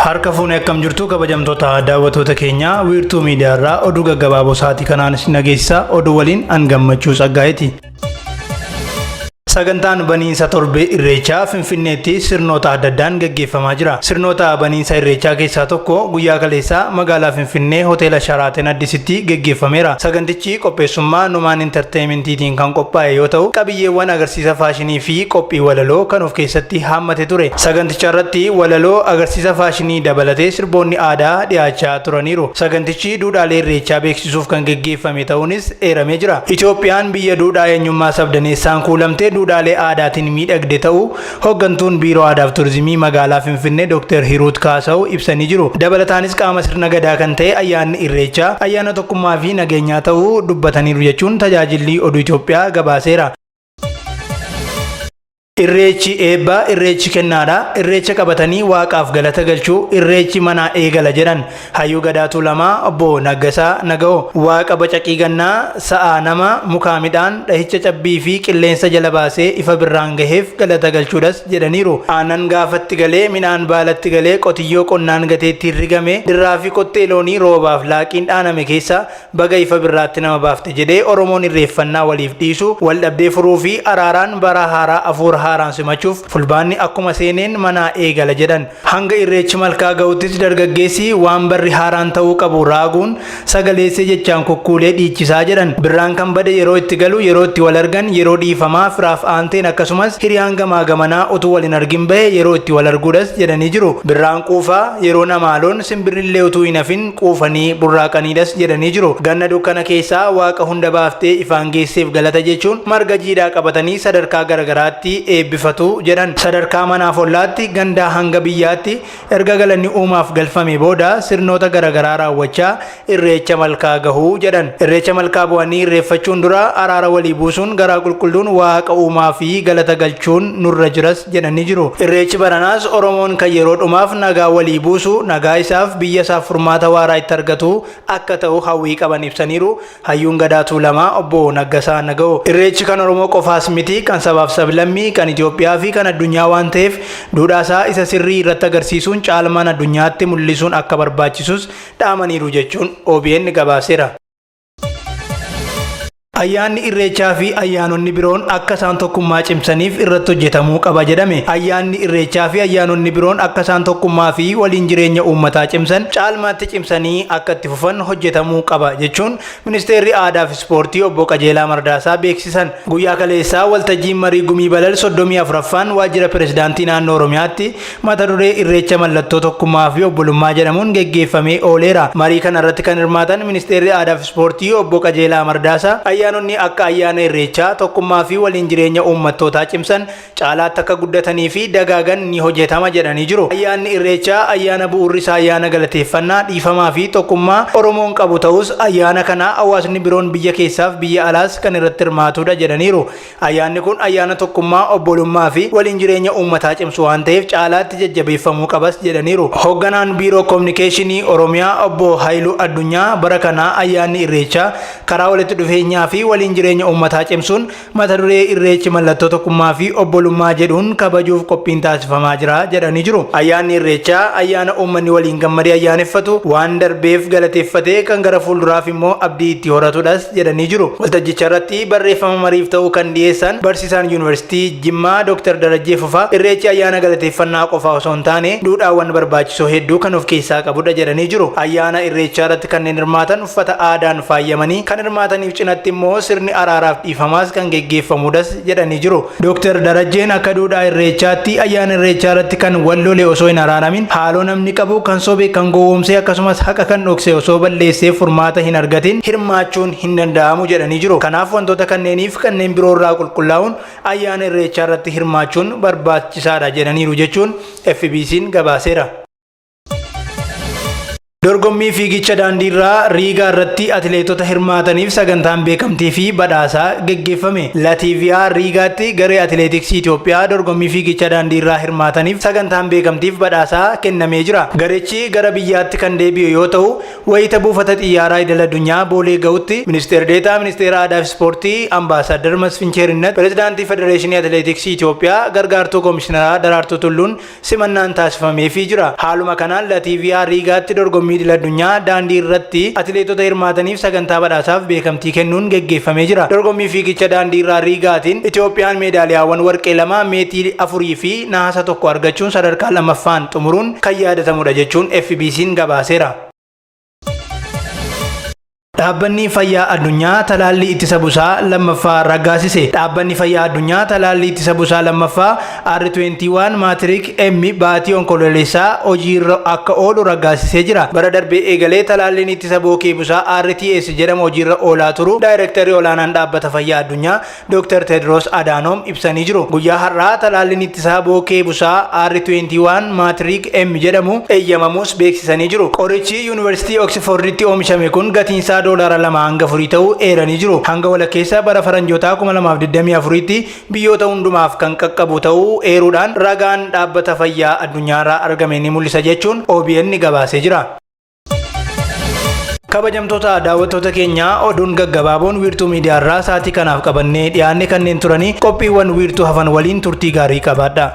Harka fuunee akkam jirtu kabajamtoota daawwattoota keenya wiirtuu miidiyaa irraa oduu gaggabaaboo sa'aatii kanaan isin dhageessisa. Oduu waliin an gammachuu Tsaggaayeti. Sagantaan baniinsa torbee irreechaa Finfinneetti sirnoota adda addaan gaggeeffamaa jira. Sirnoota baniinsa irreechaa keessaa tokko guyyaa kaleessaa magaalaa Finfinnee hoteela Sharaaten Addisitti gaggeeffameera. Sagantichi qopheessummaa Numaan Entertainmentiitiin kan qophaa'e yoo ta'u, qabiyyeewwan agarsiisa faashinii fi qophii walaloo kan of keessatti hammate ture. Saganticha irratti walaloo agarsiisa faashinii dabalatee sirboonni aadaa dhiyaachaa turaniiru. Sagantichi duudhaalee irreechaa beeksisuuf kan gaggeeffame ta'uunis eeramee jira. Itoophiyaan biyya duudhaa eenyummaa sabdaneessaan kuulamtee duudhaalee aadaatiin miidhagde ta'uu hoggantuun biiroo aadaaf turizimii magaalaa Finfinnee Dr. Hiruut Kaasaw ibsanii jiru. Dabalataanis qaama sirna gadaa kan ta'e ayyaanni irreechaa ayyaana tokkummaa fi nageenyaa ta'uu dubbataniiru jechuun tajaajilli oduu Itoophiyaa gabaaseera. Irreechi eebba, irreechi kennaadha. Irreecha qabatanii waaqaaf galata galchuu, irreechi manaa eegala jedhan hayyuu gadaatu lama obbo Naggasaa Naga'oo. Waaqa bacaqii gannaa sa'a nama mukaa midhaan dhahicha cabbii fi qilleensa jala baasee ifa birraan gaheef galata galchuudhas jedhaniiru. Aannan gaafatti galee midhaan baalatti galee qotiyyoo qonnaan gateetti rigame dirraa fi qottee loonii roobaaf laaqiin dhaaname keessa baga ifa birraatti nama baafte jedhee Oromoon irreeffannaa waliif dhiisu wal dhabdee furuu fi araaraan bara haaraa afuura haaraan simachuuf fulbaanni akkuma seeneen manaa eegala jedhan. Hanga irreechi malkaa ga'uttis dargaggeessi waan barri haaraan ta'uu qabu raaguun sagaleessee jechaan kukkuulee dhiichisaa jedhan. Birraan kan bade yeroo itti galu, yeroo itti wal argan, yeroo dhiifamaa firaaf aanteen akkasumas hiriyaan gamaa gamanaa utuu wal hin argin bahe yeroo itti wal arguudhas jedhanii jiru. Birraan quufaa yeroo namaaloon simbirrillee utuu hin hafin quufanii burraaqaniidhas jedhanii jiru. Ganna dukkana keessaa waaqa hunda baaftee ifaan geesseef galata jechuun marga jiidhaa qabatanii sadarkaa garagaraatti eebbifatu jedhan. Sadarkaa manaaf ollaatti gandaa hanga biyyaatti erga galanni uumaaf galfame booda sirnoota garagaraa raawwachaa irreecha malkaa gahuu jedhan. Irreecha malkaa bu'anii irreeffachuun dura araara walii buusuun garaa qulqulluun waaqa uumaa fi galata galchuun nurra jiras jedhanii jiru. Irreechi baranaas Oromoon kan yeroo dhumaaf nagaa walii buusu, nagaa isaaf biyya isaaf furmaata waaraa itti argatu akka ta'u hawwii qaban ibsaniiru hayyuun gadaatuu lama obbo Naggasaa Naga'oo. Irreechi kan Oromoo qofaas miti, kan sabaaf sablammii, kan Itoophiyaa fi kan addunyaa waan ta'eef duudhaasaa isa sirrii irratti agarsiisuun caalmaan addunyaatti mul'isuun akka barbaachisus dhaamaniiru jechuun OBN gabaaseera. Ayyaanni irreechaa fi ayyaanonni biroon akka isaan tokkummaa cimsaniif irratti hojjetamuu qaba jedhame. Ayyaanni irreechaa fi ayyaanonni biroon akka isaan tokkummaa fi waliin jireenya uummataa cimsan caalmaatti cimsanii akka itti fufan hojjetamuu qaba jechuun ministeerri aadaa fi ispoortii obbo Qajeelaa Mardaasaa beeksisan. Guyyaa kaleessaa waltajjiin marii gumii balal 34ffaan waajjira pirezidaantii naannoo Oromiyaatti mata duree irreecha mallattoo tokkummaa fi obbolummaa jedhamuun geggeeffamee ooleera. Marii kana irratti kan hirmaatan ministeerri aadaa fi ispoortii obbo Qajeelaa Mardaasaa ayyaanonni akka ayyaana irreechaa tokkummaa fi waliin jireenya uummattootaa cimsan caalaatti akka guddatanii fi dagaagan ni hojjetama jedhanii jiru. Ayyaanni irreechaa ayyaana bu'uurri isaa ayyaana galateeffannaa, dhiifamaa fi tokkummaa Oromoon qabu ta'us ayyaana kana hawaasni biroon biyya keessaaf biyya alaas kan irratti hirmaatudha jedhaniiru. Ayyaanni kun ayyaana tokkummaa, obbolummaa fi waliin jireenya uummataa cimsu waan ta'eef caalaatti jajjabeeffamuu qabas jedhaniiru. Hoogganaan biiroo koominikeeshinii Oromiyaa obbo Haayiluu Addunyaa bara kana ayyaanni irreechaa karaa walitti dhufeenyaa fi waliin jireenya uummataa cimsuun mata duree irreechi mallattoo tokkummaa fi obbolummaa jedhuun kabajuuf qophiin taasifamaa jira jedhanii jiru. Ayyaanni irreechaa ayyaana uummanni waliin gammadee ayyaaneffatu, waan darbeef galateeffatee kan gara fuulduraaf immoo abdii itti horatudhas jedhanii jiru. Waltajjicha irratti barreeffama mariif ta'uu kan dhiyeessan barsiisaan yuunivarsiitii Jimmaa Dr. Darajjee Fufaa irreechi ayyaana galateeffannaa qofaa osoo hin taane duudhaawwan barbaachisoo hedduu kan of keessaa qabudha jedhanii jiru. Ayyaana irreechaa irratti kanneen hirmaatan uffata aadaan faayamanii kan hirmaataniif cinatti immoo sirni araaraaf dhiifamaas kan geggeeffamudhas jedhanii jiru. Dr. Darajjeen akka duudhaa irreechaatti ayyaana irreechaa irratti kan wal lole osoo hin araaramin, haaloo namni qabu kan sobe, kan gowwoomsee akkasumas haqa kan dhokse osoo balleessee furmaata hin argatin hirmaachuun hin danda'amu jedhanii jiru. Kanaaf wantoota kanneeniif kanneen biroo irraa qulqullaa'uun ayyaana irreechaa irratti hirmaachuun barbaachisaadha jedhaniiru jechuun FBC'n gabaaseera. Dorgommii fiigicha daandiirraa Riigaa irratti atileetota hirmaataniif sagantaan beekamtii fi badhaasaa geggeeffame. Latiiviyaa Riigaatti garee atileetiksii Itoophiyaa dorgommii fiigicha daandiirraa hirmaataniif sagantaan beekamtiif badhaasaa kennamee jira. Garichi gara biyyaatti kan deebi'u yoo ta'u, wayita buufata xiyyaaraa idil addunyaa Boolee ga'utti ministeera deetaa ministeera aadaa fi ispoortii Ambaasaadder Masfin Cheerinnat, pirezidaantii Federeeshinii Atileetiksii Itoophiyaa gargaartuu komishineraa Daraartuu Tulluun simannaan taasifameefii jira. Haaluma kanaan Latiiviyaa Riigaatti dorgommii idil addunyaa daandii irratti atileetota hirmaataniif sagantaa badhaasaaf beekamtii kennuun geggeeffamee jira. Dorgommii fiigicha daandii irraa Riigaatiin Itoophiyaan meedaaliyaawwan warqee 2, meetii 4 fi nahaasa 1 argachuun sadarkaa lammaffaan xumuruun kan yaadatamudha jechuun FBC'n gabaaseera. Dhaabbanni fayyaa addunyaa talaallii ittisa busaa lammaffaa raggaasise. Dhaabbanni fayyaa addunyaa talaallii ittisa busaa lammaffaa R21 Maatiriik M baatii onkololeessaa hojiirra akka oolu raggaasisee jira. Bara darbee eegalee talaalliin ittisa bookee busaa RTS jedhamu hojiirra oolaa turu daayirektarii olaanaan dhaabbata fayyaa addunyaa Dr. Tedros Adhanom ibsanii jiru. Guyyaa har'aa talaalliin ittisa bookee busaa R21 Maatiriik M jedhamu eeyyamamuus beeksisanii jiru. Qorichi Yuunivarsiitii Oksforditti oomishame kun gatiinsaa $2 hanga 4 ta'uu eeranii jiru. Hanga walakkeessa bara faranjootaa 2024tti biyyoota hundumaaf kan qaqqabu ta'uu eeruudhaan ragaan dhaabbata fayyaa addunyaarraa argame ni mul'isa jechuun OBN gabaasee jira. Kabajamtoota daawwattoota keenyaa oduun gaggabaaboon wiirtuu miidiyaarraa sa'aatii kanaaf qabannee dhiyaanne kanneen turanii qophiiwwan wiirtuu hafan waliin turtii gaarii qabaadha.